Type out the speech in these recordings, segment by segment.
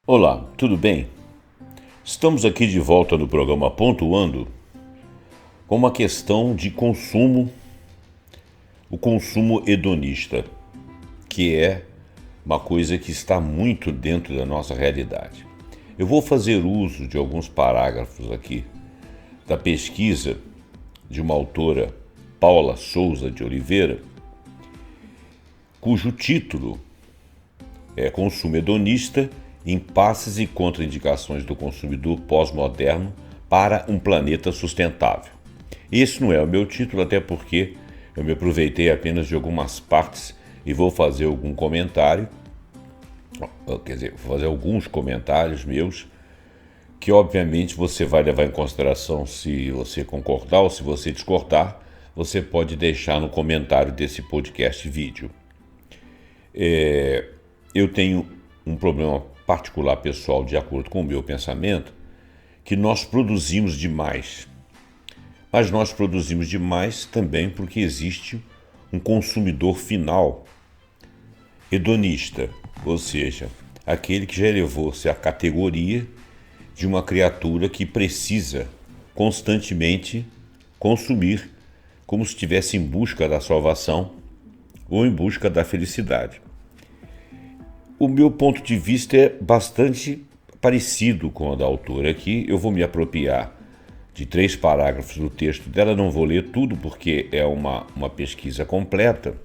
Olá, tudo bem? Estamos aqui de volta no programa Pontuando com uma questão de consumo, o consumo hedonista, que é uma coisa que está muito dentro da nossa realidade. Eu vou fazer uso de alguns parágrafos aqui da pesquisa de uma autora, Paula Souza de Oliveira, cujo título é Consumo Hedonista, Impasses e Contraindicações do Consumidor Pós-Moderno para um Planeta Sustentável. Esse não é o meu título, até porque eu me aproveitei apenas de algumas partes e vou fazer algum comentário, vou fazer alguns comentários meus, que obviamente você vai levar em consideração se você concordar ou se você discordar, você pode deixar no comentário desse podcast vídeo. Eu tenho um problema particular pessoal, de acordo com o meu pensamento, que nós produzimos demais. Mas nós produzimos demais também porque existe um consumidor final hedonista, ou seja, aquele que já elevou-se à categoria de uma criatura que precisa constantemente consumir como se estivesse em busca da salvação ou em busca da felicidade. O meu ponto de vista é bastante parecido com o da autora aqui. Eu vou me apropriar de 3 parágrafos do texto dela, não vou ler tudo porque é uma pesquisa completa,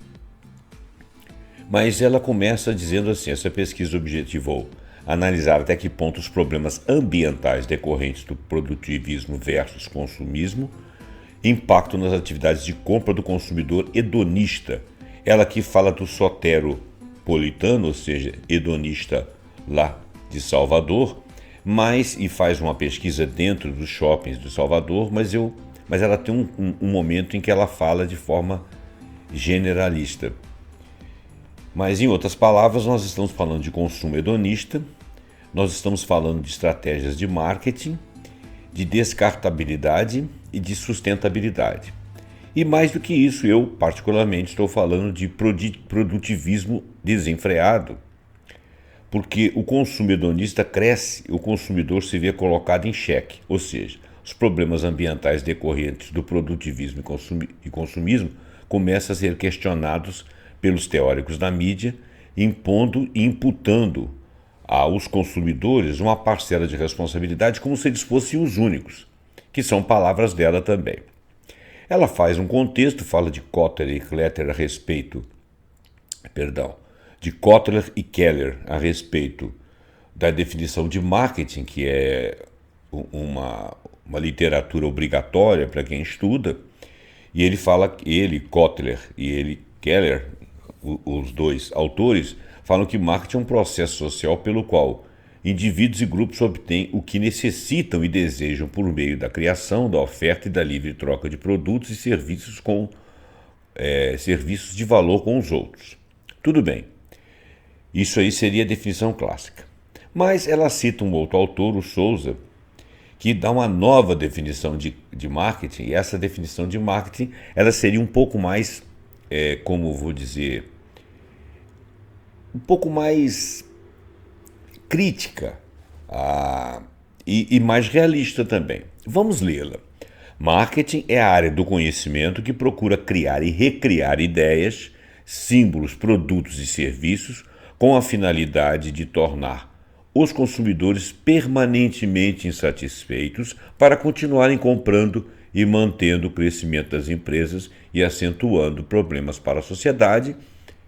mas ela começa dizendo assim: essa pesquisa objetivou analisar até que ponto os problemas ambientais decorrentes do produtivismo versus consumismo impactam nas atividades de compra do consumidor hedonista. Ela aqui fala do soteropolitano, ou seja, hedonista lá de Salvador, e faz uma pesquisa dentro dos shoppings de Salvador, mas ela tem um momento em que ela fala de forma generalista. Mas, em outras palavras, nós estamos falando de consumo hedonista, nós estamos falando de estratégias de marketing, de descartabilidade e de sustentabilidade. E mais do que isso, eu particularmente estou falando de produtivismo desenfreado, porque o consumo hedonista cresce, o consumidor se vê colocado em xeque, ou seja, os problemas ambientais decorrentes do produtivismo e consumismo começam a ser questionados pelos teóricos da mídia, impondo e imputando aos consumidores uma parcela de responsabilidade como se eles fossem os únicos, que são palavras dela também. Ela faz um contexto, fala de Kotler e Keller a respeito da definição de marketing, que é uma literatura obrigatória para quem estuda, e Kotler e Keller, os dois autores, falam que marketing é um processo social pelo qual indivíduos e grupos obtêm o que necessitam e desejam por meio da criação, da oferta e da livre troca de produtos e serviços serviços de valor com os outros. Tudo bem, isso aí seria a definição clássica. Mas ela cita um outro autor, o Souza, que dá uma nova definição de marketing, e essa definição de marketing ela seria um pouco mais, um pouco mais crítica e mais realista também. Vamos lê-la. Marketing é a área do conhecimento que procura criar e recriar ideias, símbolos, produtos e serviços com a finalidade de tornar os consumidores permanentemente insatisfeitos para continuarem comprando e mantendo o crescimento das empresas e acentuando problemas para a sociedade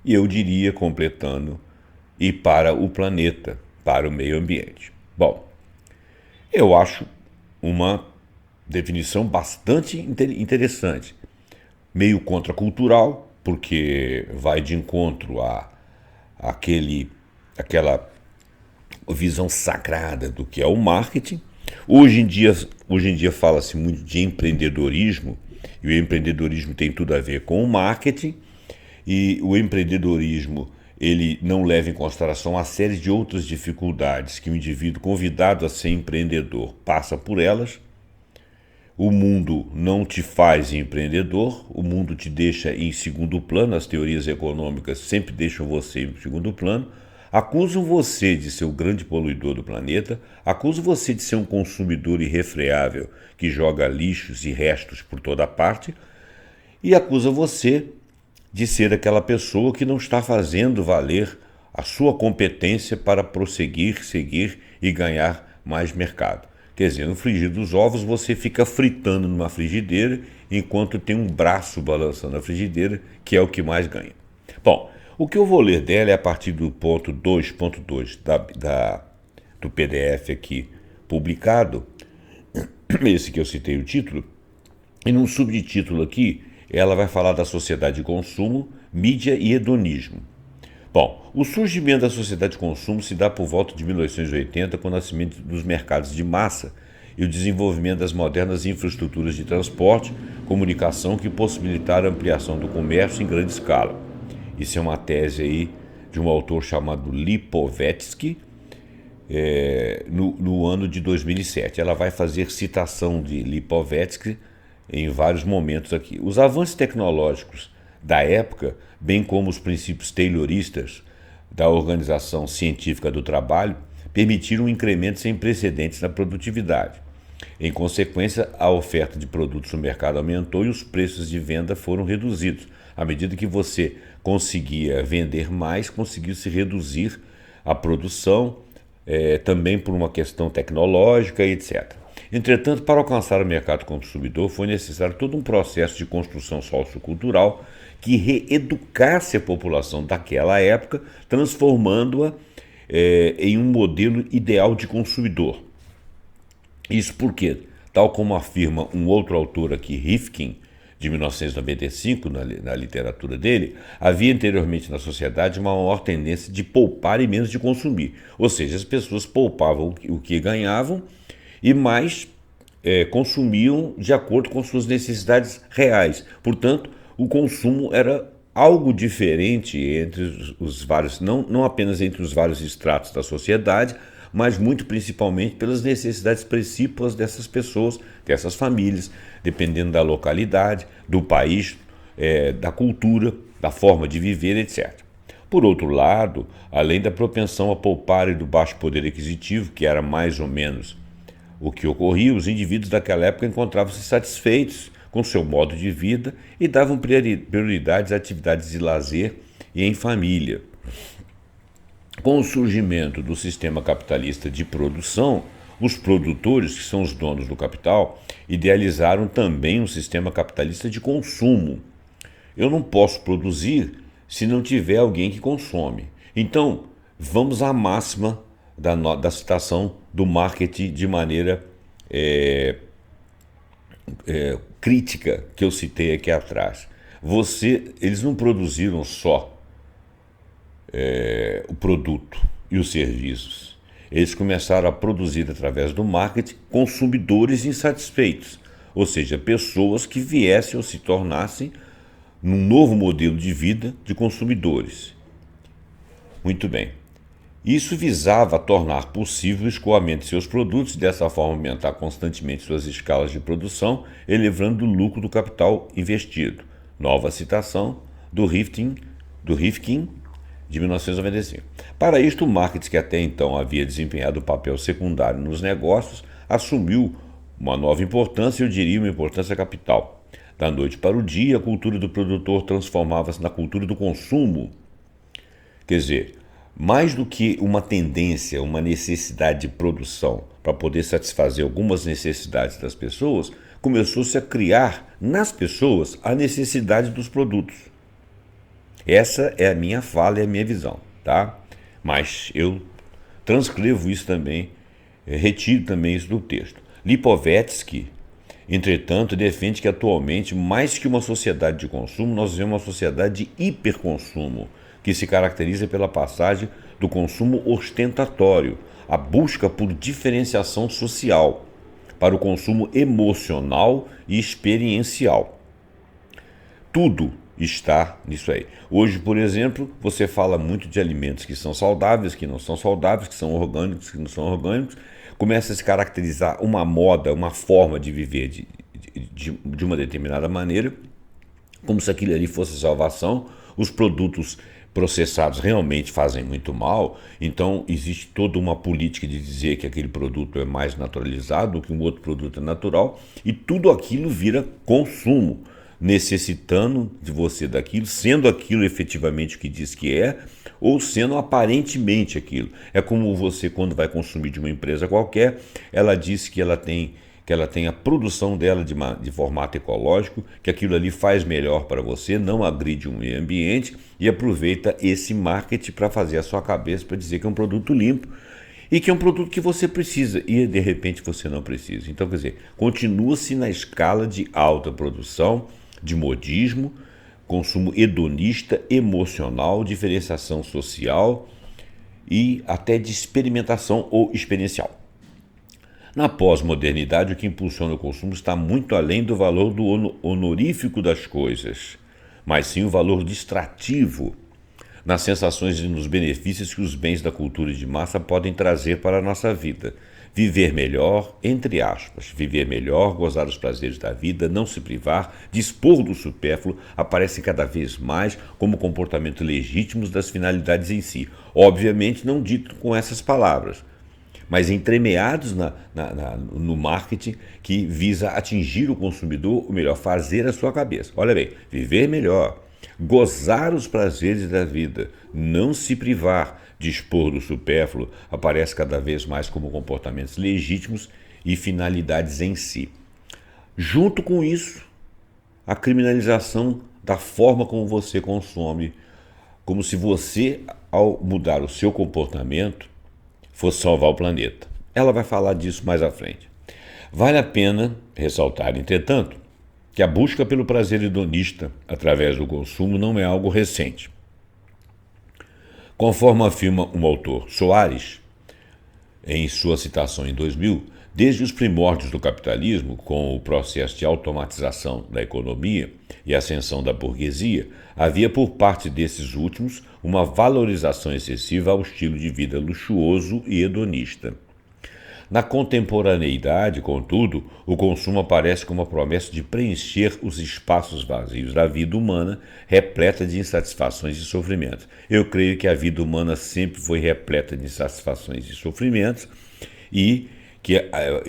e, eu diria, completando, e para o planeta, para o meio ambiente. Bom, eu acho uma definição bastante interessante, meio contracultural, porque vai de encontro àquela visão sagrada do que é o marketing. Hoje em dia fala-se muito de empreendedorismo, e o empreendedorismo tem tudo a ver com o marketing, e o empreendedorismo ele não leva em consideração uma série de outras dificuldades que o indivíduo convidado a ser empreendedor passa por elas. O mundo não te faz empreendedor, o mundo te deixa em segundo plano, as teorias econômicas sempre deixam você em segundo plano, acusam você de ser o grande poluidor do planeta, acusam você de ser um consumidor irrefreável que joga lixos e restos por toda parte, e acusa você de ser aquela pessoa que não está fazendo valer a sua competência para prosseguir, seguir e ganhar mais mercado. Quer dizer, no frigir dos ovos você fica fritando numa frigideira enquanto tem um braço balançando a frigideira, que é o que mais ganha. Bom, o que eu vou ler dela é a partir do ponto 2.2 do PDF aqui publicado, esse que eu citei o título, e num subtítulo aqui ela vai falar da sociedade de consumo, mídia e hedonismo. Bom, o surgimento da sociedade de consumo se dá por volta de 1980 com o nascimento dos mercados de massa e o desenvolvimento das modernas infraestruturas de transporte, comunicação que possibilitaram a ampliação do comércio em grande escala. Isso é uma tese aí de um autor chamado Lipovetsky, no ano de 2007. Ela vai fazer citação de Lipovetsky em vários momentos aqui. Os avanços tecnológicos da época, bem como os princípios tayloristas da Organização Científica do Trabalho, permitiram um incremento sem precedentes na produtividade. Em consequência, a oferta de produtos no mercado aumentou e os preços de venda foram reduzidos. À medida que você conseguia vender mais, conseguiu-se reduzir a produção, também por uma questão tecnológica, etc. Entretanto, para alcançar o mercado consumidor, foi necessário todo um processo de construção sociocultural que reeducasse a população daquela época, transformando-a em um modelo ideal de consumidor. Isso porque, tal como afirma um outro autor aqui, Rifkin, de 1995, na literatura dele, havia anteriormente na sociedade uma maior tendência de poupar e menos de consumir. Ou seja, as pessoas poupavam o que ganhavam e mais consumiam de acordo com suas necessidades reais. Portanto, o consumo era algo diferente entre os vários, não apenas entre os vários estratos da sociedade, mas muito principalmente pelas necessidades principais dessas pessoas, dessas famílias, dependendo da localidade, do país, da cultura, da forma de viver, etc. Por outro lado, além da propensão a poupar e do baixo poder aquisitivo, que era mais ou menos o que ocorria, os indivíduos daquela época encontravam-se satisfeitos com seu modo de vida e davam prioridades a atividades de lazer e em família. Com o surgimento do sistema capitalista de produção, os produtores, que são os donos do capital, idealizaram também um sistema capitalista de consumo. Eu não posso produzir se não tiver alguém que consome. Então, vamos à máxima da citação do marketing de maneira crítica que eu citei aqui atrás. Eles não produziram só o produto e os serviços. Eles começaram a produzir através do marketing consumidores insatisfeitos, ou seja, pessoas que viessem ou se tornassem num novo modelo de vida de consumidores. Muito bem. Isso visava tornar possível o escoamento de seus produtos e dessa forma aumentar constantemente suas escalas de produção, elevando o lucro do capital investido. Nova citação do Rifkin, de 1995. Para isto, o marketing, que até então havia desempenhado um papel secundário nos negócios, assumiu uma nova importância, eu diria uma importância capital. Da noite para o dia, a cultura do produtor transformava-se na cultura do consumo. Quer dizer, mais do que uma tendência, uma necessidade de produção para poder satisfazer algumas necessidades das pessoas, começou-se a criar nas pessoas a necessidade dos produtos. Essa é a minha fala e a minha visão, tá? Mas eu transcrevo isso também, retiro também isso do texto. Lipovetsky, Entretanto, defende que atualmente, mais que uma sociedade de consumo, nós vivemos uma sociedade de hiperconsumo, que se caracteriza pela passagem do consumo ostentatório, a busca por diferenciação social, para o consumo emocional e experiencial. Tudo está nisso aí. Hoje, por exemplo, você fala muito de alimentos que são saudáveis, que não são saudáveis, que são orgânicos, que não são orgânicos. Começa a se caracterizar uma moda, uma forma de viver de uma determinada maneira, como se aquilo ali fosse salvação. Os produtos processados realmente fazem muito mal, então existe toda uma política de dizer que aquele produto é mais naturalizado do que um outro produto é natural, e tudo aquilo vira consumo, necessitando de você daquilo, sendo aquilo efetivamente o que diz que é, ou sendo aparentemente aquilo. É como você, quando vai consumir de uma empresa qualquer, ela diz que ela tem a produção dela de formato ecológico, que aquilo ali faz melhor para você, não agride o meio ambiente, e aproveita esse marketing para fazer a sua cabeça, para dizer que é um produto limpo e que é um produto que você precisa, e de repente você não precisa. Então, quer dizer, continua-se na escala de alta produção, de modismo, consumo hedonista, emocional, diferenciação social e até de experimentação ou experiencial. Na pós-modernidade, o que impulsiona o consumo está muito além do valor do honorífico das coisas, mas sim o valor distrativo, nas sensações e nos benefícios que os bens da cultura de massa podem trazer para a nossa vida. Viver melhor, entre aspas, viver melhor, gozar dos prazeres da vida, não se privar, dispor do supérfluo, aparecem cada vez mais como comportamentos legítimos das finalidades em si. Obviamente não dito com essas palavras, mas entremeados no marketing que visa atingir o consumidor, ou melhor, fazer a sua cabeça. Olha bem, viver melhor, gozar os prazeres da vida, não se privar, dispor do supérfluo, aparece cada vez mais como comportamentos legítimos e finalidades em si. Junto com isso, a criminalização da forma como você consome, como se você, ao mudar o seu comportamento, fosse salvar o planeta. Ela vai falar disso mais à frente. Vale a pena ressaltar, entretanto, que a busca pelo prazer hedonista através do consumo não é algo recente. Conforme afirma um autor, Soares, em sua citação em 2000, desde os primórdios do capitalismo, com o processo de automatização da economia e ascensão da burguesia, havia por parte desses últimos uma valorização excessiva ao estilo de vida luxuoso e hedonista. Na contemporaneidade, contudo, o consumo aparece como a promessa de preencher os espaços vazios da vida humana, repleta de insatisfações e sofrimentos. Eu creio que a vida humana sempre foi repleta de insatisfações e sofrimentos, e que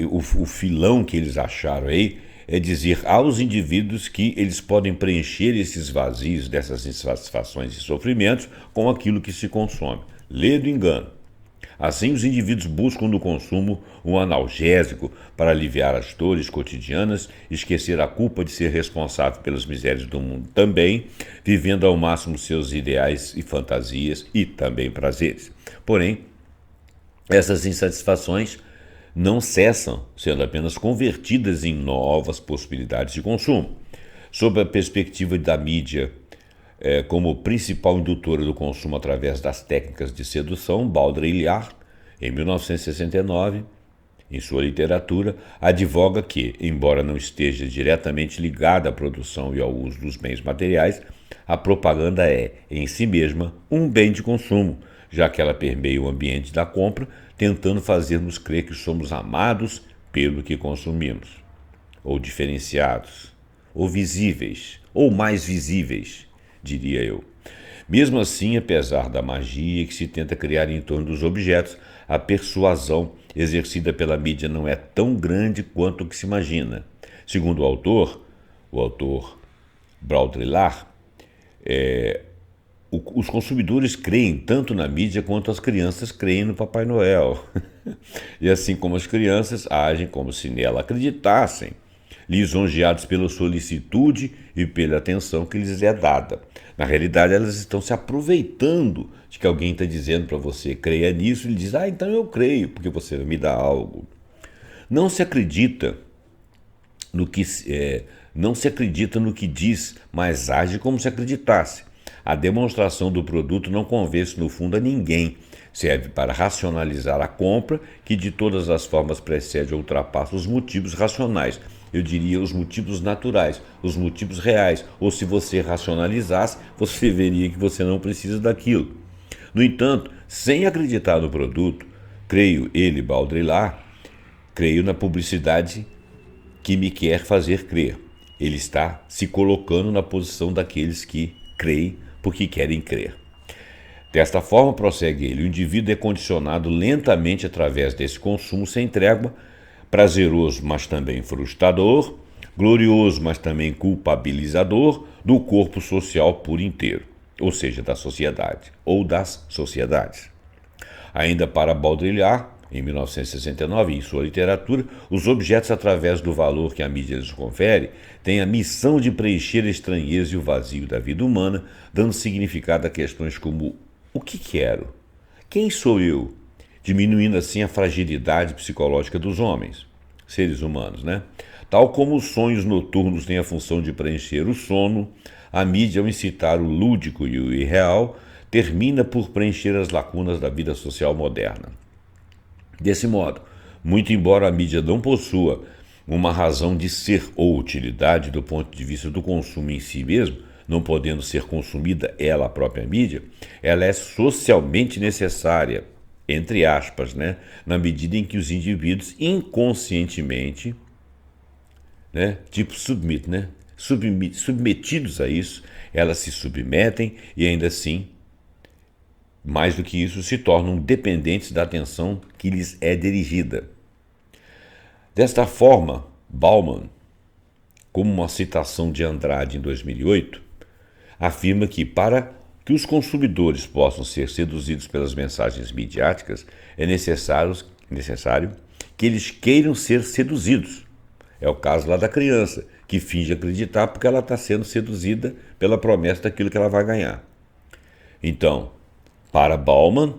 o filão que eles acharam aí é dizer aos indivíduos que eles podem preencher esses vazios dessas insatisfações e sofrimentos com aquilo que se consome. Lê do engano. Assim, os indivíduos buscam no consumo um analgésico para aliviar as dores cotidianas, esquecer a culpa de ser responsável pelas misérias do mundo também, vivendo ao máximo seus ideais e fantasias e também prazeres. Porém, essas insatisfações não cessam, sendo apenas convertidas em novas possibilidades de consumo. Sob a perspectiva da mídia como principal indutora do consumo através das técnicas de sedução, Baudrillard, em 1969, em sua literatura, advoga que, embora não esteja diretamente ligada à produção e ao uso dos bens materiais, a propaganda é, em si mesma, um bem de consumo, já que ela permeia o ambiente da compra, tentando fazer-nos crer que somos amados pelo que consumimos, ou diferenciados, ou visíveis, ou mais visíveis, diria eu. Mesmo assim, apesar da magia que se tenta criar em torno dos objetos, a persuasão exercida pela mídia não é tão grande quanto o que se imagina. Segundo o autor Baudrillard, os consumidores creem tanto na mídia quanto as crianças creem no Papai Noel. E assim como as crianças agem como se nela acreditassem, lisonjeados pela solicitude e pela atenção que lhes é dada. Na realidade, elas estão se aproveitando de que alguém está dizendo para você, creia nisso, e ele diz, então eu creio, porque você me dá algo. Não se acredita no que não se acredita no que diz, mas age como se acreditasse. A demonstração do produto não convence no fundo a ninguém. Serve para racionalizar a compra, que de todas as formas precede ou ultrapassa os motivos racionais. Eu diria os motivos naturais, os motivos reais. Ou se você racionalizasse, você veria que você não precisa daquilo. No entanto, sem acreditar no produto, creio ele, Baudrillard, creio na publicidade que me quer fazer crer. Ele está se colocando na posição daqueles que creem porque querem crer. Desta forma, prossegue ele, o indivíduo é condicionado lentamente através desse consumo sem trégua, prazeroso, mas também frustrador, glorioso, mas também culpabilizador, do corpo social por inteiro, ou seja, da sociedade, ou das sociedades. Ainda para Baudrillard, em 1969, em sua literatura, os objetos, através do valor que a mídia lhes confere, têm a missão de preencher a estranheza e o vazio da vida humana, dando significado a questões como o que quero? Quem sou eu? Diminuindo assim a fragilidade psicológica dos homens, seres humanos, né? Tal como os sonhos noturnos têm a função de preencher o sono, a mídia, ao incitar o lúdico e o irreal, termina por preencher as lacunas da vida social moderna. Desse modo, muito embora a mídia não possua uma razão de ser ou utilidade do ponto de vista do consumo em si mesmo, não podendo ser consumida ela, a própria mídia, ela é socialmente necessária, entre aspas, né, na medida em que os indivíduos inconscientemente, né, submetidos a isso, elas se submetem e ainda assim, mais do que isso, se tornam dependentes da atenção que lhes é dirigida. Desta forma, Bauman, como uma citação de Andrade em 2008, afirma que para que os consumidores possam ser seduzidos pelas mensagens midiáticas, é necessário que eles queiram ser seduzidos. É o caso lá da criança, que finge acreditar porque ela está sendo seduzida pela promessa daquilo que ela vai ganhar. Então, para Bauman,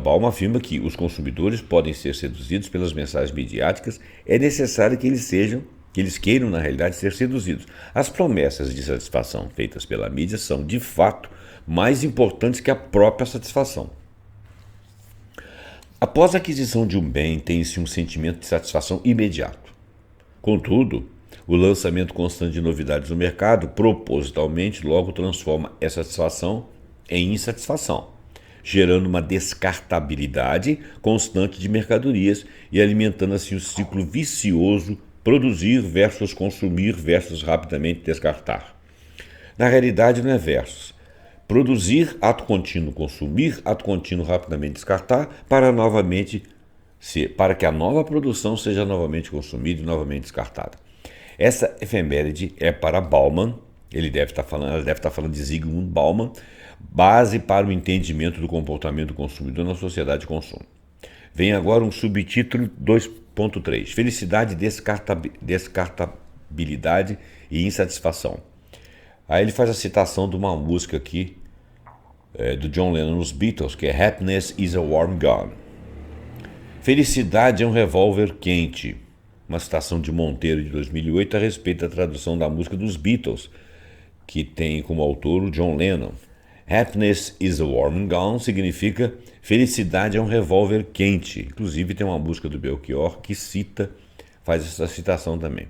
Bauman afirma que os consumidores podem ser seduzidos pelas mensagens midiáticas, é necessário que eles queiram, na realidade, ser seduzidos. As promessas de satisfação feitas pela mídia são, de fato, mais importantes que a própria satisfação. Após a aquisição de um bem, tem-se um sentimento de satisfação imediato. Contudo, o lançamento constante de novidades no mercado, propositalmente, logo transforma essa satisfação em insatisfação, gerando uma descartabilidade constante de mercadorias e alimentando assim o ciclo vicioso produzir versus consumir versus rapidamente descartar. Na realidade não é versus. Produzir, ato contínuo, consumir, ato contínuo, rapidamente descartar, para que a nova produção seja novamente consumida e novamente descartada. Essa efeméride é para Bauman, ela deve estar falando de Zygmunt Bauman, base para o entendimento do comportamento do consumidor na sociedade de consumo. Vem agora um subtítulo 2.3, Felicidade, Descartabilidade e Insatisfação. Aí ele faz a citação de uma música aqui, do John Lennon nos Beatles, que é Happiness is a Warm Gun. Felicidade é um revólver quente. Uma citação de Monteiro de 2008 a respeito da tradução da música dos Beatles, que tem como autor o John Lennon. Happiness is a warm gun significa felicidade é um revólver quente. Inclusive tem uma música do Belchior que faz essa citação também.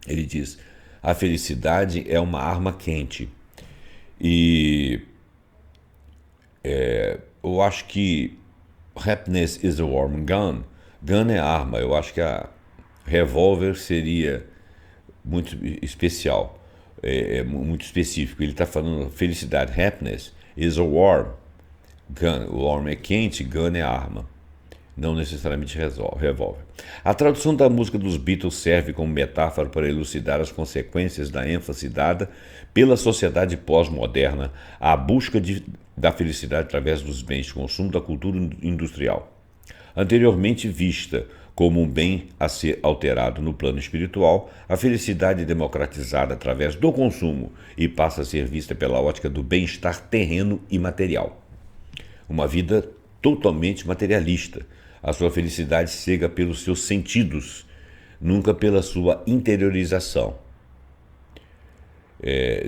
Ele diz, a felicidade é uma arma quente. E eu acho que happiness is a warm gun. Gun é arma. Eu acho que a revólver seria muito especial. Muito específico. Ele está falando felicidade, happiness is a warm gun. Warm é quente, gun é arma, não necessariamente revólver. A tradução da música dos Beatles serve como metáfora para elucidar as consequências da ênfase dada pela sociedade pós-moderna à busca da felicidade através dos bens de consumo da cultura industrial. Anteriormente vista como um bem a ser alterado no plano espiritual, a felicidade é democratizada através do consumo e passa a ser vista pela ótica do bem-estar terreno e material. Uma vida totalmente materialista. A sua felicidade cega pelos seus sentidos, nunca pela sua interiorização.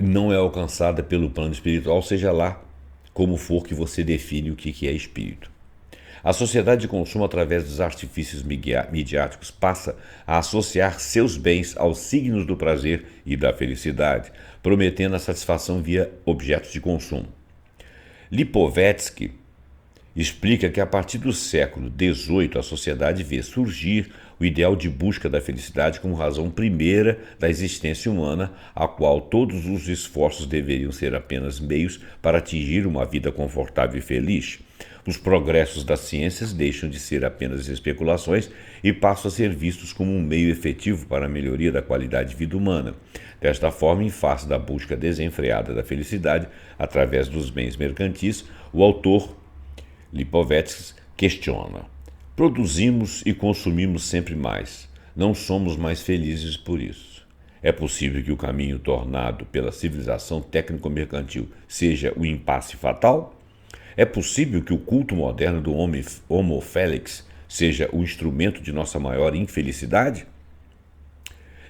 Não é alcançada pelo plano espiritual, seja lá como for que você define o que é espírito. A sociedade de consumo, através dos artifícios midiáticos, passa a associar seus bens aos signos do prazer e da felicidade, prometendo a satisfação via objetos de consumo. Lipovetsky explica que a partir do século XVIII a sociedade vê surgir o ideal de busca da felicidade como razão primeira da existência humana, a qual todos os esforços deveriam ser apenas meios para atingir uma vida confortável e feliz. Os progressos das ciências deixam de ser apenas especulações e passam a ser vistos como um meio efetivo para a melhoria da qualidade de vida humana. Desta forma, em face da busca desenfreada da felicidade através dos bens mercantis, o autor Lipovetsky questiona: produzimos e consumimos sempre mais. Não somos mais felizes por isso. É possível que o caminho tornado pela civilização técnico-mercantil seja o impasse fatal? É possível que o culto moderno do Homo Felix seja o instrumento de nossa maior infelicidade?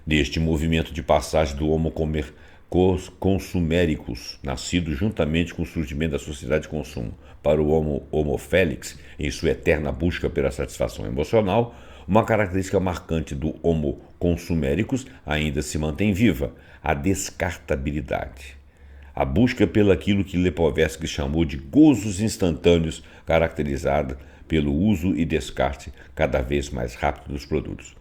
Neste movimento de passagem do Homo consumericus, nascido juntamente com o surgimento da sociedade de consumo, para o Homo Felix, em sua eterna busca pela satisfação emocional, uma característica marcante do Homo consumericus ainda se mantém viva: a descartabilidade. A busca pelaquilo que Lipovetsky chamou de gozos instantâneos, caracterizada pelo uso e descarte cada vez mais rápido dos produtos.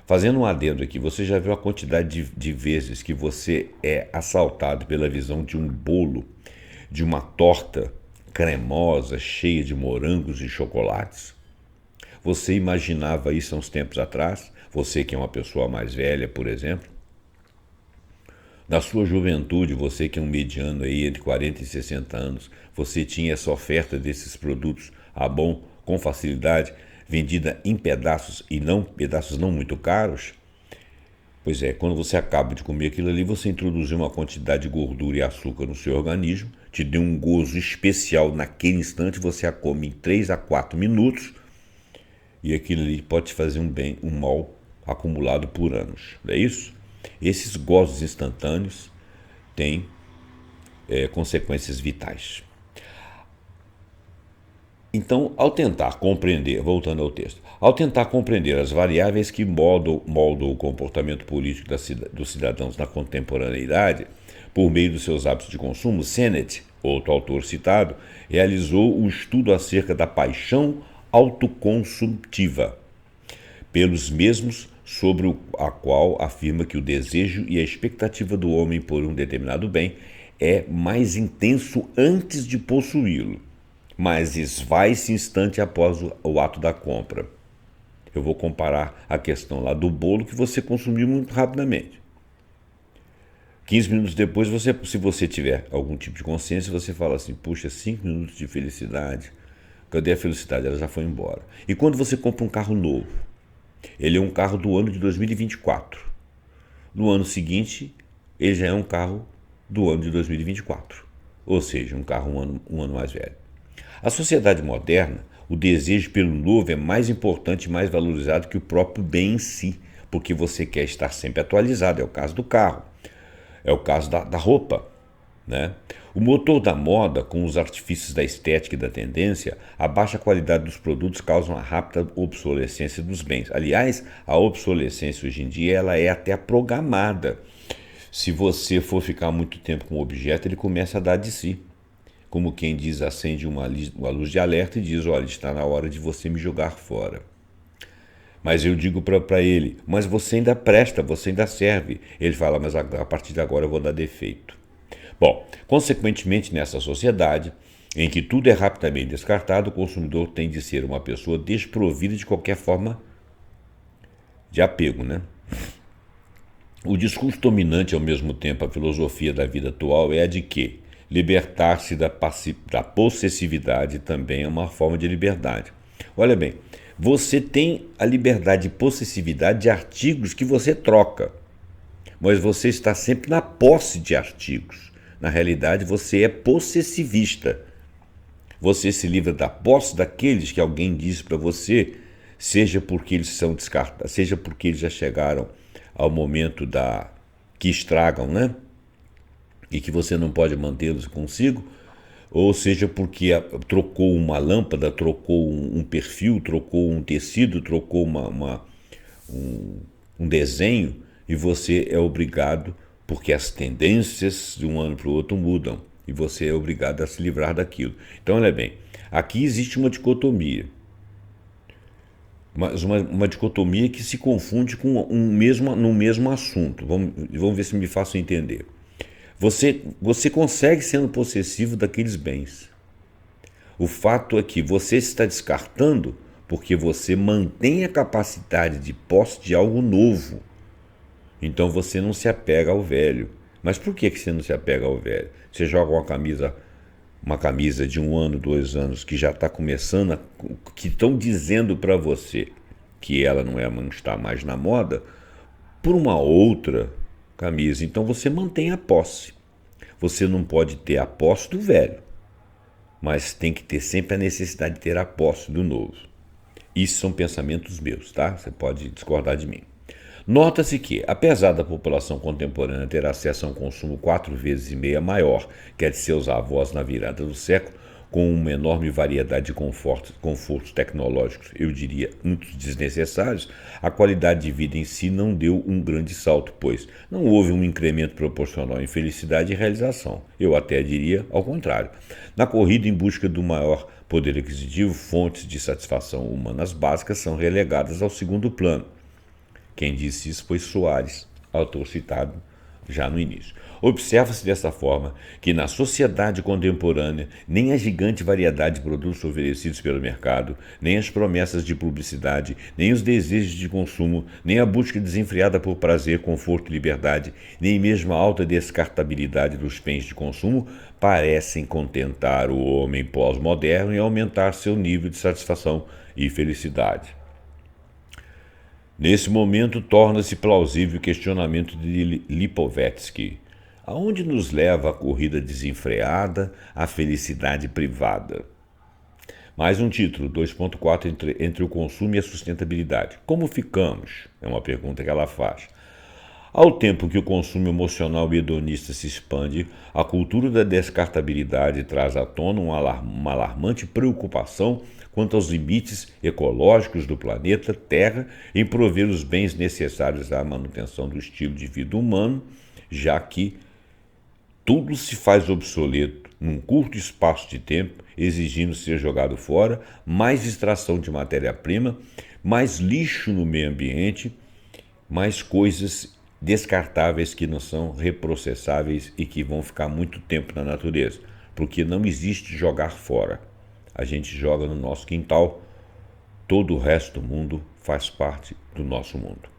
Fazendo um adendo aqui, você já viu a quantidade de vezes que você é assaltado pela visão de um bolo, de uma torta cremosa, cheia de morangos e chocolates? Você imaginava isso há uns tempos atrás? Você que é uma pessoa mais velha, por exemplo? Na sua juventude, você que é um mediano aí entre 40 e 60 anos, você tinha essa oferta desses produtos com facilidade, vendida em pedaços e não pedaços não muito caros? Pois é, quando você acaba de comer aquilo ali, você introduziu uma quantidade de gordura e açúcar no seu organismo, te deu um gozo especial naquele instante, você a come em 3 a 4 minutos e aquilo ali pode te fazer um mal acumulado por anos, não é isso? Esses gozos instantâneos têm consequências vitais. Então, ao tentar compreender, voltando ao texto, ao tentar compreender as variáveis que moldam o comportamento político dos cidadãos na contemporaneidade, por meio dos seus hábitos de consumo, Sennett, outro autor citado, realizou um estudo acerca da paixão autoconsumptiva, pelos mesmos sobre a qual afirma que o desejo e a expectativa do homem por um determinado bem é mais intenso antes de possuí-lo, mas esvai-se instante após o ato da compra. Eu vou comparar a questão lá do bolo que você consumiu muito rapidamente. 15 minutos depois, se você tiver algum tipo de consciência, você fala assim: puxa, 5 minutos de felicidade, cadê a felicidade? Ela já foi embora. E quando você compra um carro novo, ele é um carro do ano de 2024. No ano seguinte, ele já é um carro do ano de 2024. Ou seja, um carro um ano mais velho. A sociedade moderna, o desejo pelo novo é mais importante e mais valorizado que o próprio bem em si, porque você quer estar sempre atualizado. É o caso do carro, é o caso da roupa, né? O motor da moda, com os artifícios da estética e da tendência, a baixa qualidade dos produtos causam a rápida obsolescência dos bens. Aliás, a obsolescência hoje em dia ela é até programada. Se você for ficar muito tempo com o objeto, ele começa a dar de si. Como quem diz, acende uma luz de alerta e diz: olha, está na hora de você me jogar fora. Mas eu digo para ele: mas você ainda presta, você ainda serve. Ele fala: mas a partir de agora eu vou dar defeito. Bom, consequentemente, nessa sociedade, em que tudo é rapidamente descartado, o consumidor tem de ser uma pessoa desprovida de qualquer forma de apego, né? O discurso dominante, ao mesmo tempo, a filosofia da vida atual é a de que libertar-se da possessividade também é uma forma de liberdade. Olha bem, você tem a liberdade de possessividade de artigos que você troca, mas você está sempre na posse de artigos. Na realidade, você é possessivista. Você se livra da posse daqueles que alguém disse para você seja porque eles são descartados, seja porque eles já chegaram ao momento que estragam, né? E que você não pode mantê-los consigo, ou seja porque trocou uma lâmpada, trocou um perfil, trocou um tecido, trocou um desenho, e você é obrigado, porque as tendências de um ano para o outro mudam, e você é obrigado a se livrar daquilo. Então, olha bem, aqui existe uma dicotomia, mas uma dicotomia que se confunde com no mesmo assunto. Vamos ver se me faço entender. Você consegue sendo possessivo daqueles bens. O fato é que você está descartando porque você mantém a capacidade de posse de algo novo. Então você não se apega ao velho. Mas por que você não se apega ao velho? Você joga uma camisa de 1 ano, 2 anos, que já está começando, que estão dizendo para você que ela não está mais na moda, por uma outra camisa. Então você mantém a posse. Você não pode ter a posse do velho, mas tem que ter sempre a necessidade de ter a posse do novo. Isso são pensamentos meus, tá? Você pode discordar de mim. Nota-se que, apesar da população contemporânea ter acesso a um consumo 4,5 vezes maior que a de seus avós na virada do século, com uma enorme variedade de confortos tecnológicos, eu diria, muito desnecessários, a qualidade de vida em si não deu um grande salto, pois não houve um incremento proporcional em felicidade e realização. Eu até diria ao contrário. Na corrida em busca do maior poder aquisitivo, fontes de satisfação humanas básicas são relegadas ao segundo plano. Quem disse isso foi Soares, autor citado já no início. Observa-se dessa forma que na sociedade contemporânea nem a gigante variedade de produtos oferecidos pelo mercado, nem as promessas de publicidade, nem os desejos de consumo, nem a busca desenfreada por prazer, conforto e liberdade, nem mesmo a alta descartabilidade dos bens de consumo parecem contentar o homem pós-moderno e aumentar seu nível de satisfação e felicidade. Nesse momento, torna-se plausível o questionamento de Lipovetsky. Aonde nos leva a corrida desenfreada à felicidade privada? Mais um título, 2.4, entre o consumo e a sustentabilidade. Como ficamos? É uma pergunta que ela faz. Ao tempo que o consumo emocional e hedonista se expande, a cultura da descartabilidade traz à tona uma alarmante preocupação quanto aos limites ecológicos do planeta Terra em prover os bens necessários à manutenção do estilo de vida humano, já que tudo se faz obsoleto num curto espaço de tempo, exigindo ser jogado fora, mais extração de matéria-prima, mais lixo no meio ambiente, mais coisas descartáveis que não são reprocessáveis e que vão ficar muito tempo na natureza, porque não existe jogar fora. A gente joga no nosso quintal, todo o resto do mundo faz parte do nosso mundo.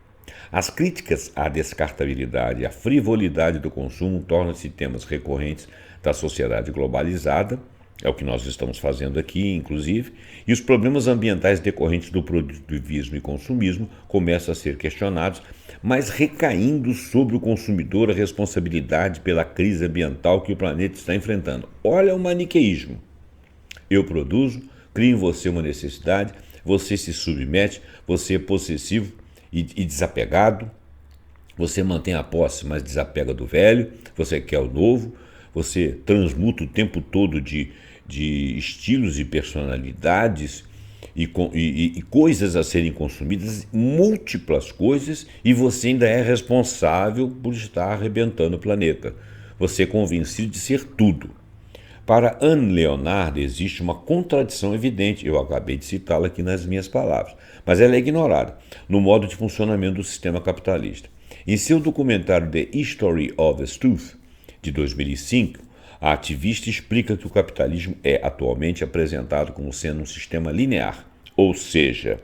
As críticas à descartabilidade e à frivolidade do consumo tornam-se temas recorrentes da sociedade globalizada, é o que nós estamos fazendo aqui, inclusive, e os problemas ambientais decorrentes do produtivismo e consumismo começam a ser questionados, mas recaindo sobre o consumidor a responsabilidade pela crise ambiental que o planeta está enfrentando. Olha o maniqueísmo. Eu produzo, crio em você uma necessidade, você se submete, você é possessivo e desapegado, você mantém a posse, mas desapega do velho, você quer o novo, você transmuta o tempo todo de estilos e personalidades e coisas a serem consumidas, múltiplas coisas, e você ainda é responsável por estar arrebentando o planeta. Você é convencido de ser tudo. Para Anne Leonard existe uma contradição evidente, eu acabei de citá-la aqui nas minhas palavras, mas ela é ignorada no modo de funcionamento do sistema capitalista. Em seu documentário The History of the Truth, de 2005, a ativista explica que o capitalismo é atualmente apresentado como sendo um sistema linear, ou seja,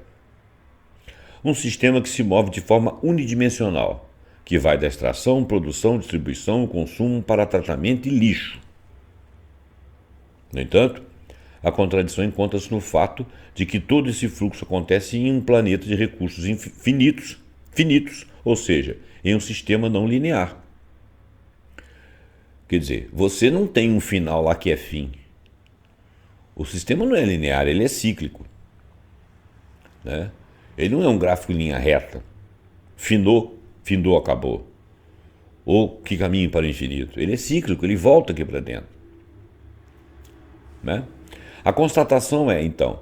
um sistema que se move de forma unidimensional, que vai da extração, produção, distribuição, consumo para tratamento e lixo. No entanto, a contradição encontra-se no fato de que todo esse fluxo acontece em um planeta de recursos finitos, ou seja, em um sistema não linear. Quer dizer, você não tem um final lá que é fim. O sistema não é linear, ele é cíclico, né? Ele não é um gráfico em linha reta. Findou, acabou. Ou que caminho para o infinito. Ele é cíclico, ele volta aqui para dentro. Né? A constatação é, então,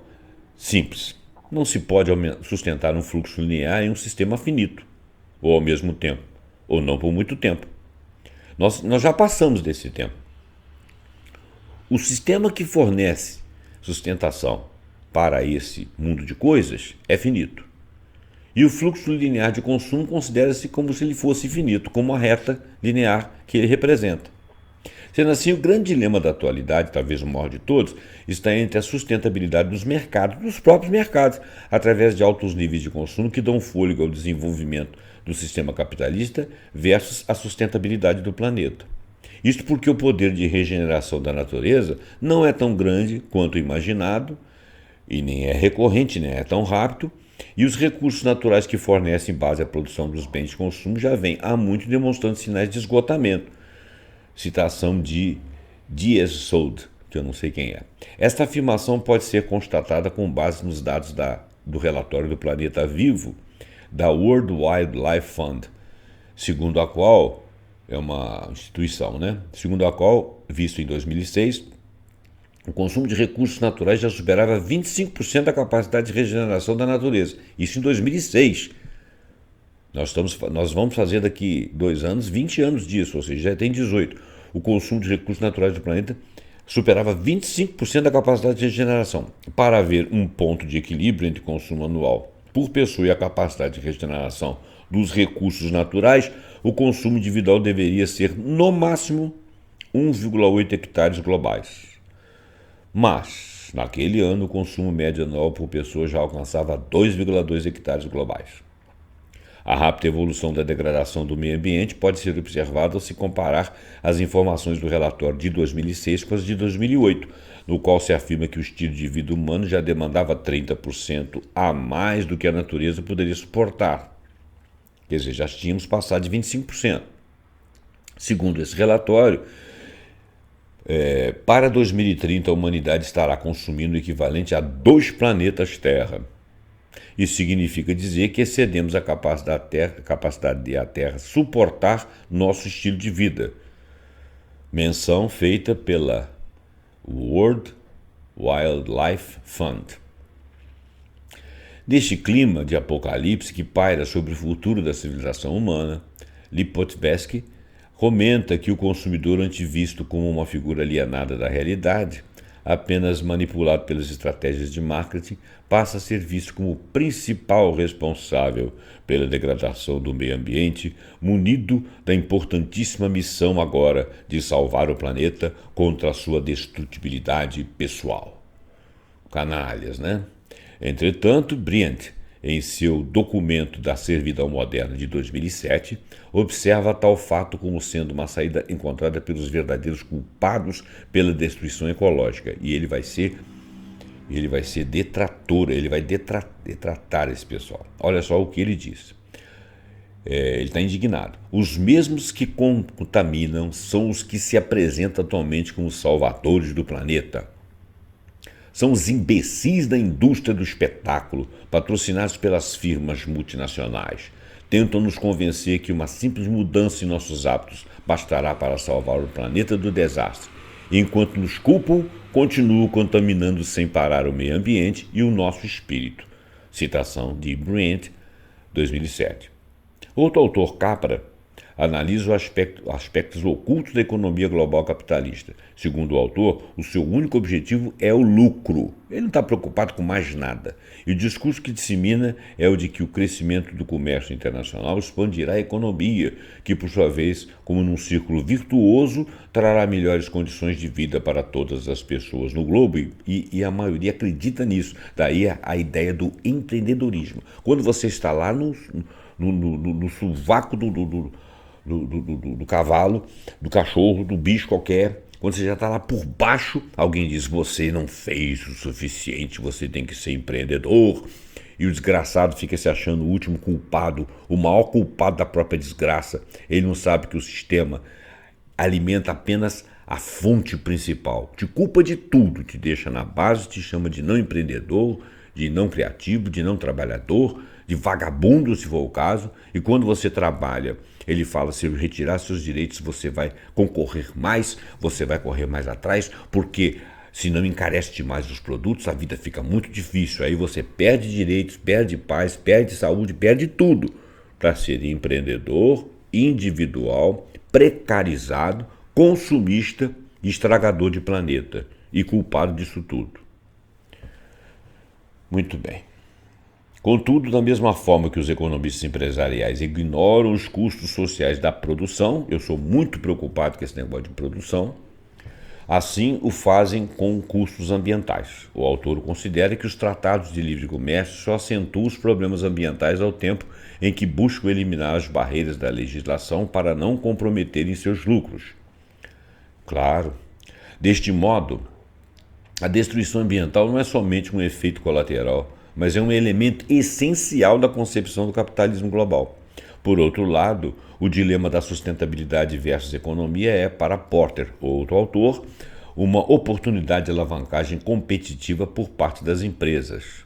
simples. Não se pode sustentar um fluxo linear em um sistema finito, ou ao mesmo tempo, ou não por muito tempo. Nós já passamos desse tempo. O sistema que fornece sustentação para esse mundo de coisas é finito. E o fluxo linear de consumo considera-se como se ele fosse finito, como a reta linear que ele representa. Sendo assim, o grande dilema da atualidade, talvez o maior de todos, está entre a sustentabilidade dos mercados, dos próprios mercados, através de altos níveis de consumo que dão fôlego ao desenvolvimento do sistema capitalista versus a sustentabilidade do planeta. Isto porque o poder de regeneração da natureza não é tão grande quanto imaginado, e nem é recorrente, nem é tão rápido, e os recursos naturais que fornecem base à produção dos bens de consumo já vêm há muito demonstrando sinais de esgotamento. Citação de Diez-Sold, que eu não sei quem é. Esta afirmação pode ser constatada com base nos dados do relatório do Planeta Vivo, da World Wildlife Fund, segundo a qual, é uma instituição, né? Segundo a qual, visto em 2006, o consumo de recursos naturais já superava 25% da capacidade de regeneração da natureza. Isso em 2006. Nós vamos fazer daqui 2 anos, 20 anos disso, ou seja, já tem 18. O consumo de recursos naturais do planeta superava 25% da capacidade de regeneração. Para haver um ponto de equilíbrio entre consumo anual por pessoa e a capacidade de regeneração dos recursos naturais, o consumo individual deveria ser, no máximo, 1,8 hectares globais. Mas, naquele ano, o consumo médio anual por pessoa já alcançava 2,2 hectares globais. A rápida evolução da degradação do meio ambiente pode ser observada ao se comparar as informações do relatório de 2006 com as de 2008, no qual se afirma que o estilo de vida humano já demandava 30% a mais do que a natureza poderia suportar. Quer dizer, já tínhamos passado de 25%. Segundo esse relatório, para 2030 a humanidade estará consumindo o equivalente a 2 planetas Terra. Isso significa dizer que excedemos a capacidade de a Terra suportar nosso estilo de vida. Menção feita pela World Wildlife Fund. Neste clima de apocalipse que paira sobre o futuro da civilização humana, Lipotvetsky comenta que o consumidor, antevisto como uma figura alienada da realidade, apenas manipulado pelas estratégias de marketing, passa a ser visto como o principal responsável pela degradação do meio ambiente, munido da importantíssima missão agora de salvar o planeta contra a sua destrutibilidade pessoal. Canalhas, né? Entretanto, Bryant, em seu documento da Servidão Moderna de 2007, observa tal fato como sendo uma saída encontrada pelos verdadeiros culpados pela destruição ecológica. E ele vai ser detrator, ele vai detratar esse pessoal. Olha só o que ele diz. Ele está indignado. Os mesmos que contaminam são os que se apresentam atualmente como salvadores do planeta. São os imbecis da indústria do espetáculo, patrocinados pelas firmas multinacionais. Tentam nos convencer que uma simples mudança em nossos hábitos bastará para salvar o planeta do desastre. E enquanto nos culpam, continuam contaminando sem parar o meio ambiente e o nosso espírito. Citação de Bryant, 2007. Outro autor, Capra, analisa os aspectos ocultos da economia global capitalista. Segundo o autor, o seu único objetivo é o lucro. Ele não está preocupado com mais nada. E o discurso que dissemina é o de que o crescimento do comércio internacional expandirá a economia, que, por sua vez, como num círculo virtuoso, trará melhores condições de vida para todas as pessoas no globo. E a maioria acredita nisso. Daí a ideia do empreendedorismo. Quando você está lá no sovaco do cavalo, do cachorro, do bicho qualquer, quando você já está lá por baixo, alguém diz, você não fez o suficiente, você tem que ser empreendedor. E o desgraçado fica se achando o último culpado, o maior culpado da própria desgraça. Ele não sabe que o sistema alimenta apenas a fonte principal. Te culpa de tudo, te deixa na base, te chama de não empreendedor, de não criativo, de não trabalhador, de vagabundo, se for o caso. E quando você trabalha, ele fala, se retirar seus direitos, você vai concorrer mais, você vai correr mais atrás, porque se não encarece demais os produtos, a vida fica muito difícil. Aí você perde direitos, perde paz, perde saúde, perde tudo para ser empreendedor, individual, precarizado, consumista e estragador de planeta e culpado disso tudo. Muito bem. Contudo, da mesma forma que os economistas empresariais ignoram os custos sociais da produção, eu sou muito preocupado com esse negócio de produção, assim o fazem com custos ambientais. O autor considera que os tratados de livre comércio só acentuam os problemas ambientais ao tempo em que buscam eliminar as barreiras da legislação para não comprometerem seus lucros. Claro, deste modo, a destruição ambiental não é somente um efeito colateral, mas é um elemento essencial da concepção do capitalismo global. Por outro lado, o dilema da sustentabilidade versus economia é, para Porter, outro autor, uma oportunidade de alavancagem competitiva por parte das empresas.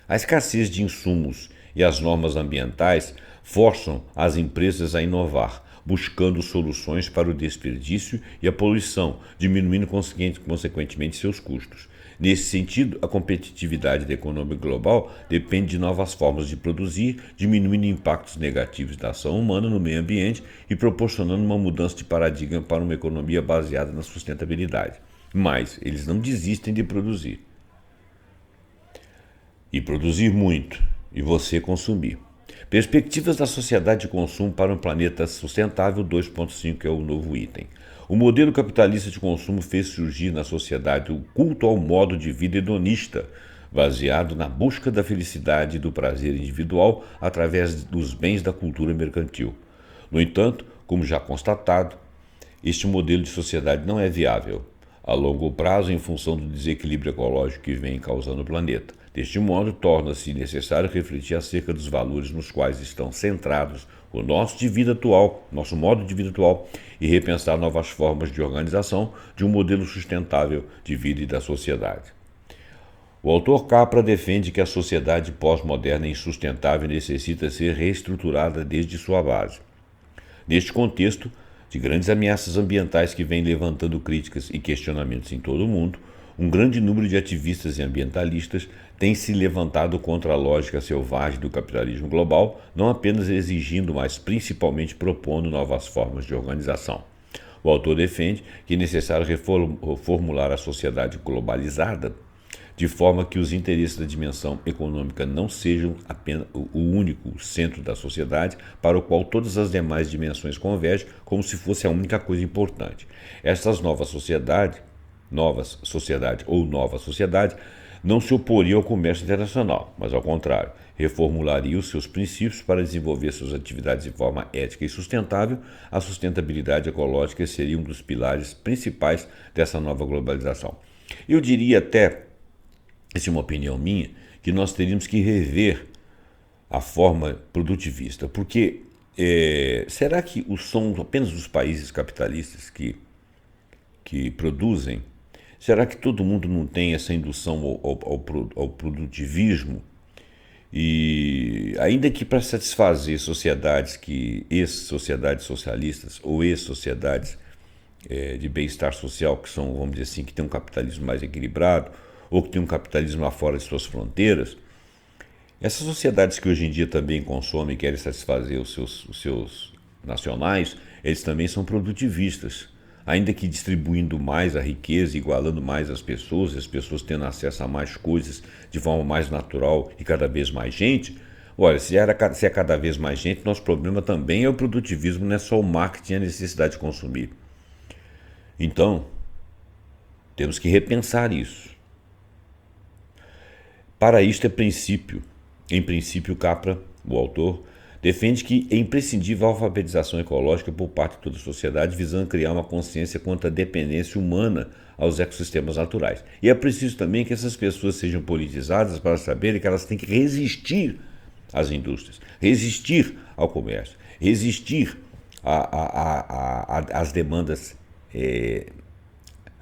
A escassez de insumos e as normas ambientais forçam as empresas a inovar, buscando soluções para o desperdício e a poluição, diminuindo consequentemente seus custos. Nesse sentido, a competitividade da economia global depende de novas formas de produzir, diminuindo impactos negativos da ação humana no meio ambiente e proporcionando uma mudança de paradigma para uma economia baseada na sustentabilidade. Mas eles não desistem de produzir. E produzir muito, e você consumir. Perspectivas da sociedade de consumo para um planeta sustentável 2.5 é o novo item. O modelo capitalista de consumo fez surgir na sociedade o culto ao modo de vida hedonista, baseado na busca da felicidade e do prazer individual através dos bens da cultura mercantil. No entanto, como já constatado, este modelo de sociedade não é viável a longo prazo em função do desequilíbrio ecológico que vem causando o planeta. Deste modo, torna-se necessário refletir acerca dos valores nos quais estão centrados o nosso modo de vida atual, e repensar novas formas de organização de um modelo sustentável de vida e da sociedade. O autor Capra defende que a sociedade pós-moderna e insustentável necessita ser reestruturada desde sua base. Neste contexto de grandes ameaças ambientais que vêm levantando críticas e questionamentos em todo o mundo, um grande número de ativistas e ambientalistas tem se levantado contra a lógica selvagem do capitalismo global, não apenas exigindo, mas principalmente propondo novas formas de organização. O autor defende que é necessário reformular a sociedade globalizada, de forma que os interesses da dimensão econômica não sejam apenas o único centro da sociedade para o qual todas as demais dimensões convergem, como se fosse a única coisa importante. Estas nova sociedade não se oporia ao comércio internacional, mas ao contrário, reformularia os seus princípios para desenvolver suas atividades de forma ética e sustentável. A sustentabilidade ecológica seria um dos pilares principais dessa nova globalização. Eu diria até, essa é uma opinião minha, que nós teríamos que rever a forma produtivista, porque será que são apenas os países capitalistas que produzem? Será que todo mundo não tem essa indução ao produtivismo? E ainda que para satisfazer sociedades ex-sociedades socialistas ou ex-sociedades de bem-estar social, que são, vamos dizer assim, que tem um capitalismo mais equilibrado, ou que tem um capitalismo lá fora de suas fronteiras, essas sociedades que hoje em dia também consomem e querem satisfazer os seus nacionais, eles também são produtivistas. Ainda que distribuindo mais a riqueza, igualando mais as pessoas tendo acesso a mais coisas de forma mais natural e cada vez mais gente. Olha, se é cada vez mais gente, nosso problema também é o produtivismo, não é só o marketing e a necessidade de consumir. Então, temos que repensar isso. Para isto em princípio, Capra, o autor, defende que é imprescindível a alfabetização ecológica por parte de toda a sociedade, visando criar uma consciência quanto à dependência humana aos ecossistemas naturais. E é preciso também que essas pessoas sejam politizadas para saberem que elas têm que resistir às indústrias, resistir ao comércio, resistir às demandas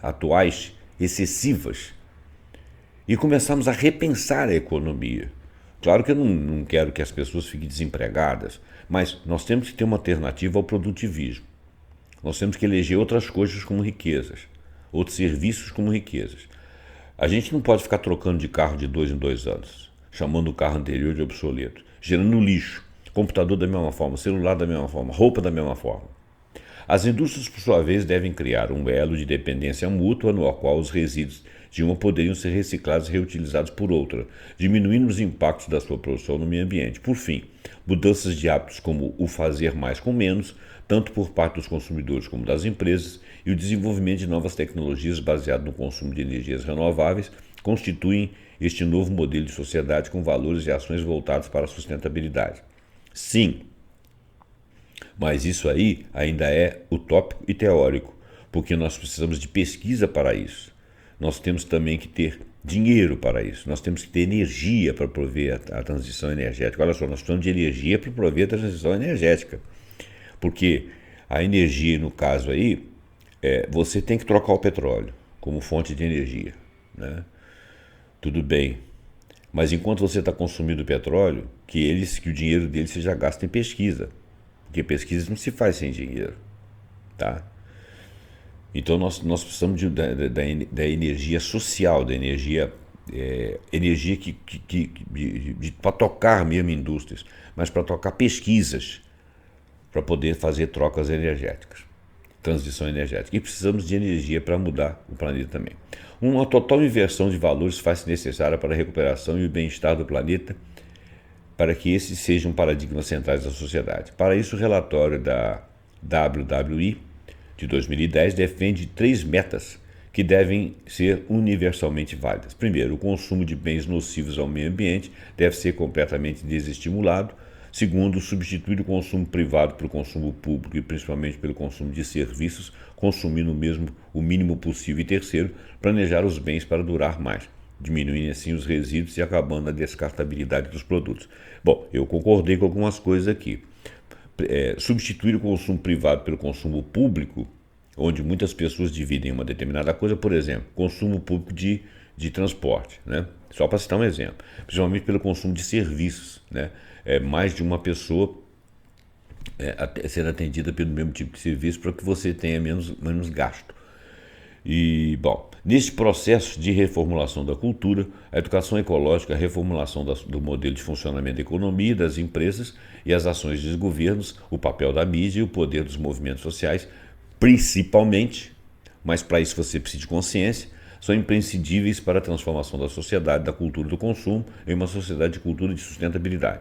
atuais excessivas. e começarmos a repensar a economia. Claro que eu não quero que as pessoas fiquem desempregadas, mas nós temos que ter uma alternativa ao produtivismo. Nós temos que eleger outras coisas como riquezas, outros serviços como riquezas. A gente não pode ficar trocando de carro de 2 em 2 anos, chamando o carro anterior de obsoleto, gerando lixo, computador da mesma forma, celular da mesma forma, roupa da mesma forma. As indústrias, por sua vez, devem criar um elo de dependência mútua no qual os resíduos de uma poderiam ser reciclados e reutilizados por outra, diminuindo os impactos da sua produção no meio ambiente. Por fim, mudanças de hábitos como o fazer mais com menos, tanto por parte dos consumidores como das empresas, e o desenvolvimento de novas tecnologias baseadas no consumo de energias renováveis constituem este novo modelo de sociedade com valores e ações voltados para a sustentabilidade. Sim, mas isso aí ainda é utópico e teórico, porque nós precisamos de pesquisa para isso. Nós temos também que ter dinheiro para isso. Nós temos que ter energia para prover a transição energética. Olha só, nós precisamos de energia para prover a transição energética. Porque a energia, no caso aí, você tem que trocar o petróleo como fonte de energia, né? Tudo bem. Mas enquanto você está consumindo petróleo, que o dinheiro dele seja gasto em pesquisa. Porque pesquisa não se faz sem dinheiro, tá? Então nós precisamos da energia social, da energia para tocar mesmo indústrias, mas para tocar pesquisas, para poder fazer trocas energéticas, transição energética. E precisamos de energia para mudar o planeta também. Uma total inversão de valores faz-se necessária para a recuperação e o bem-estar do planeta, para que esses sejam paradigmas centrais da sociedade. Para isso, o relatório da WWI de 2010 defende 3 metas que devem ser universalmente válidas. Primeiro, o consumo de bens nocivos ao meio ambiente deve ser completamente desestimulado. Segundo, substituir o consumo privado pelo consumo público e principalmente pelo consumo de serviços, consumindo o mínimo possível. E terceiro, planejar os bens para durar mais, diminuindo assim os resíduos e acabando a descartabilidade dos produtos. Bom, eu concordei com algumas coisas aqui. Substituir o consumo privado pelo consumo público, onde muitas pessoas dividem uma determinada coisa, por exemplo, consumo público de transporte, né? Só para citar um exemplo, principalmente pelo consumo de serviços, né? Mais de uma pessoa sendo atendida pelo mesmo tipo de serviço para que você tenha menos gasto. E, bom, neste processo de reformulação da cultura, a educação ecológica, a reformulação do modelo de funcionamento da economia e das empresas e as ações dos governos, o papel da mídia e o poder dos movimentos sociais, principalmente, mas para isso você precisa de consciência, são imprescindíveis para a transformação da sociedade, da cultura do consumo, em uma sociedade de cultura de sustentabilidade.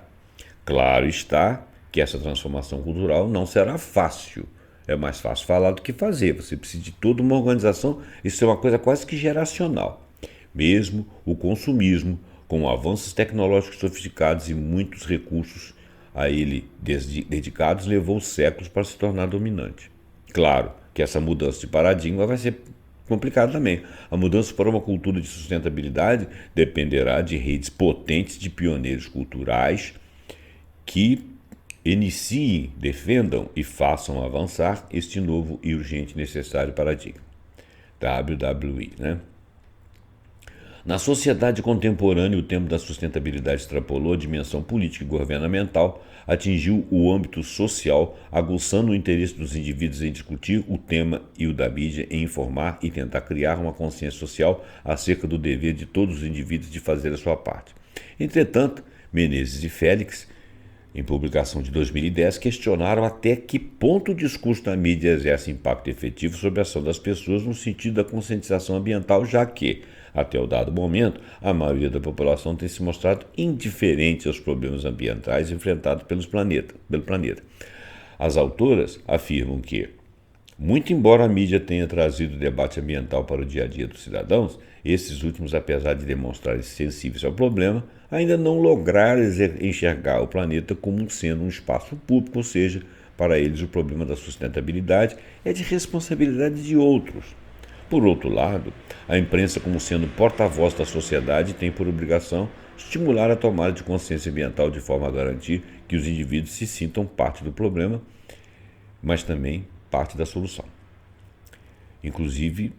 Claro está que essa transformação cultural não será fácil. É mais fácil falar do que fazer. Você precisa de toda uma organização. Isso é uma coisa quase que geracional. Mesmo o consumismo, com avanços tecnológicos sofisticados e muitos recursos a ele dedicados, levou séculos para se tornar dominante. Claro que essa mudança de paradigma vai ser complicada também. A mudança para uma cultura de sustentabilidade dependerá de redes potentes de pioneiros culturais que iniciem, defendam e façam avançar este novo e urgente necessário paradigma. WWI, né? Na sociedade contemporânea, o tema da sustentabilidade extrapolou a dimensão política e governamental, atingiu o âmbito social, aguçando o interesse dos indivíduos em discutir o tema e o da mídia em informar e tentar criar uma consciência social acerca do dever de todos os indivíduos de fazer a sua parte. Entretanto, Menezes e Félix, em publicação de 2010, questionaram até que ponto o discurso da mídia exerce impacto efetivo sobre a ação das pessoas no sentido da conscientização ambiental, já que, até o dado momento, a maioria da população tem se mostrado indiferente aos problemas ambientais enfrentados pelo planeta. As autoras afirmam que, muito embora a mídia tenha trazido o debate ambiental para o dia a dia dos cidadãos, esses últimos, apesar de demonstrarem sensíveis ao problema, ainda não lograram enxergar o planeta como sendo um espaço público, ou seja, para eles o problema da sustentabilidade é de responsabilidade de outros. Por outro lado, a imprensa, como sendo porta-voz da sociedade, tem por obrigação estimular a tomada de consciência ambiental de forma a garantir que os indivíduos se sintam parte do problema, mas também parte da solução, inclusive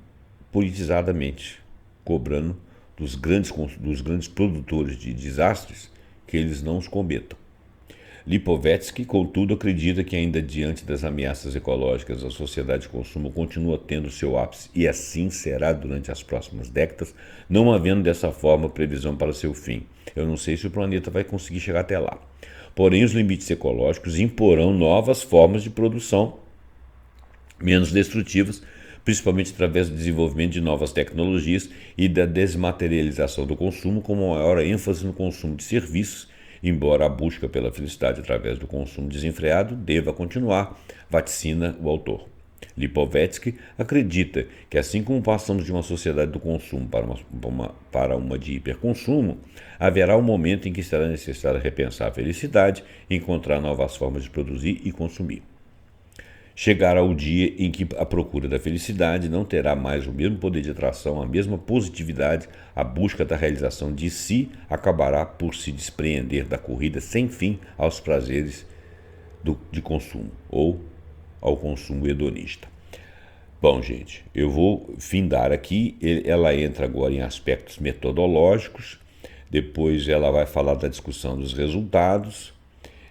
politizadamente, cobrando dos grandes produtores de desastres, que eles não os cometam. Lipovetsky, contudo, acredita que ainda diante das ameaças ecológicas, a sociedade de consumo continua tendo seu ápice e assim será durante as próximas décadas, não havendo dessa forma previsão para seu fim. Eu não sei se o planeta vai conseguir chegar até lá. Porém, os limites ecológicos imporão novas formas de produção menos destrutivas, principalmente através do desenvolvimento de novas tecnologias e da desmaterialização do consumo, com uma maior ênfase no consumo de serviços, embora a busca pela felicidade através do consumo desenfreado deva continuar, vaticina o autor. Lipovetsky acredita que, assim como passamos de uma sociedade do consumo para uma de hiperconsumo, haverá um momento em que será necessário repensar a felicidade e encontrar novas formas de produzir e consumir. Chegará o dia em que a procura da felicidade não terá mais o mesmo poder de atração, a mesma positividade, a busca da realização de si acabará por se despreender da corrida sem fim aos prazeres de consumo, ou ao consumo hedonista. Bom, gente, eu vou findar aqui, ela entra agora em aspectos metodológicos, depois ela vai falar da discussão dos resultados,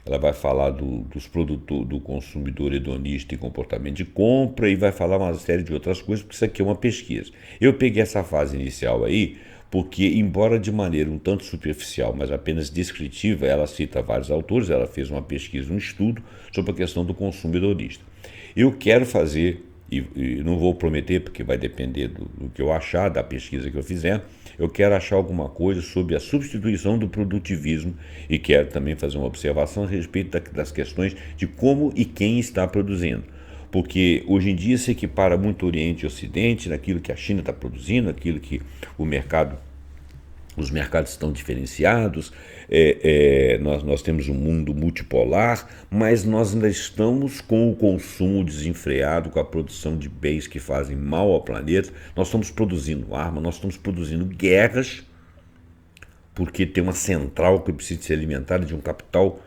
ela vai falar do consumidor hedonista e comportamento de compra e vai falar uma série de outras coisas, porque isso aqui é uma pesquisa. Eu peguei essa fase inicial aí porque, embora de maneira um tanto superficial, mas apenas descritiva, ela cita vários autores, ela fez uma pesquisa, um estudo sobre a questão do consumo hedonista. Eu quero fazer, e não vou prometer porque vai depender do que eu achar, da pesquisa que eu fizer, eu quero achar alguma coisa sobre a substituição do produtivismo e quero também fazer uma observação a respeito das questões de como e quem está produzindo. Porque hoje em dia se equipara muito Oriente e Ocidente naquilo que a China está produzindo, aquilo que os mercados estão diferenciados, nós temos um mundo multipolar, mas nós ainda estamos com o consumo desenfreado, com a produção de bens que fazem mal ao planeta. Nós estamos produzindo armas, nós estamos produzindo guerras, porque tem uma central que precisa ser alimentada de um capital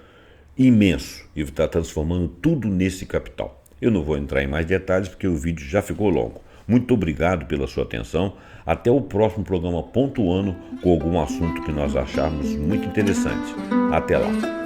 imenso e está transformando tudo nesse capital. Eu não vou entrar em mais detalhes porque o vídeo já ficou longo. Muito obrigado pela sua atenção. Até o próximo programa pontuando com algum assunto que nós acharmos muito interessante. Até lá.